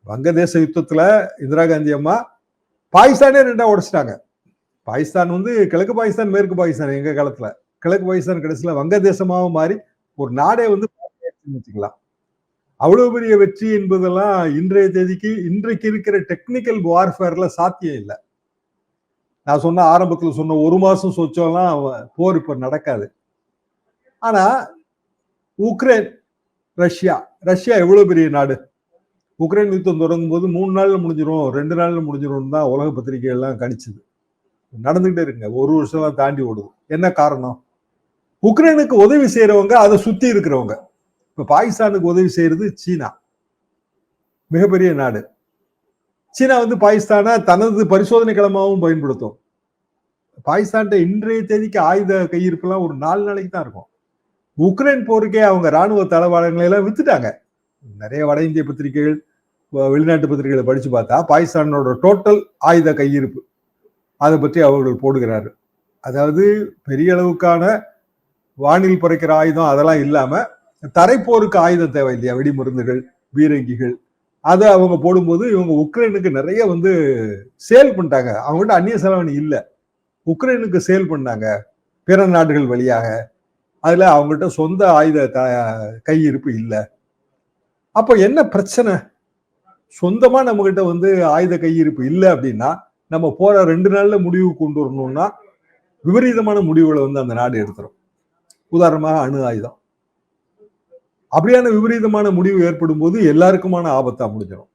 வங்கதேச யுத்தத்துல இந்திரா காந்தி அம்மா பாகிஸ்தானே ரெண்டா உடைச்சிட்டாங்க. பாகிஸ்தான் வந்து கிழக்கு பாகிஸ்தான், மேற்கு பாகிஸ்தான் எங்க காலத்துல. கிழக்கு பாகிஸ்தான் கடைசியில வங்கதேசமாவும் மாறி ஒரு நாடே வந்து வச்சுக்கலாம். அவ்வளவு பெரிய வெற்றி என்பதெல்லாம் இன்றைய தேதிக்கு இன்றைக்கு இருக்கிற டெக்னிக்கல் வார்ஃபேர்ல சாத்தியம் இல்லை. நான் சொன்ன ஆரம்பத்துல சொன்ன 1 மாசம் சொச்சம்லாம் போர் இப்ப நடக்காது. ஆனா உக்ரைன், ரஷ்யா எவ்வளவு பெரிய நாடு. உக்ரைன் யுத்தம் தொடங்கும் போது 3 நாள்ல முடிஞ்சிரும், 2 நாள்ல முடிஞ்சிரும் தான் உலக பத்திரிகை எல்லாம் கணிச்சது. நடந்துகிட்டே இருக்குங்க. 1 வருஷம் தாண்டி ஓடுது. என்ன காரணம்? உக்ரைனுக்கு உதவி செய்யறவங்க அதை சுத்தி இருக்கிறவங்க. இப்ப பாகிஸ்தானுக்கு உதவி செய்யறது சீனா, மிகப்பெரிய நாடு. சீனா வந்து பாகிஸ்தானை தனது பரிசோதனை களமாகவும் பயன்படுத்தும். பாகிஸ்தான் இன்றைய தேதிக்கு ஆயுத கையிருப்பு எல்லாம் ஒரு 4 நாளைக்கு தான் இருக்கும். உக்ரைன் போருக்கே அவங்க ராணுவ தளவாடங்களை எல்லாம் வித்துட்டாங்க. நிறைய வட இந்திய பத்திரிகைகள், வெளிநாட்டு பத்திரிகைகளை படிச்சு பார்த்தா பாகிஸ்தானோட டோட்டல் ஆயுத கையிருப்பு அதை பற்றி அவர்கள் போடுகிறார்கள். அதாவது பெரிய அளவுக்கான வானில் பறக்கிற ஆயுதம் அதெல்லாம் இல்லாம தரைப்போருக்கு ஆயுதம் தேவை இல்லையா, வெடிமருந்துகள், பீரங்கிகள், அதை அவங்க போடும்போது இவங்க உக்ரைனுக்கு நிறைய வந்து சேல் பண்ணிட்டாங்க. அவங்ககிட்ட அந்நிய செலவணி இல்லை, உக்ரைனுக்கு சேல் பண்ணாங்க பிற நாடுகள் வழியாக. அதுல அவங்ககிட்ட சொந்த ஆயுத கையிருப்பு இல்லை. அப்ப என்ன பிரச்சனை? சொந்தமா நம்ம கிட்ட வந்து ஆயுத கையிருப்பு இல்லை அப்படின்னா நம்ம போற 2 நாள்ல முடிவு கொண்டு வரணும்னா விபரீதமான முடிவுகளை வந்து அந்த நாடு எடுத்துரும். உதாரணமாக அணு ஆயுதம். அப்படியான விபரீதமான முடிவு ஏற்படும் போது எல்லாருக்குமான ஆபத்தா முடிஞ்சிடும்.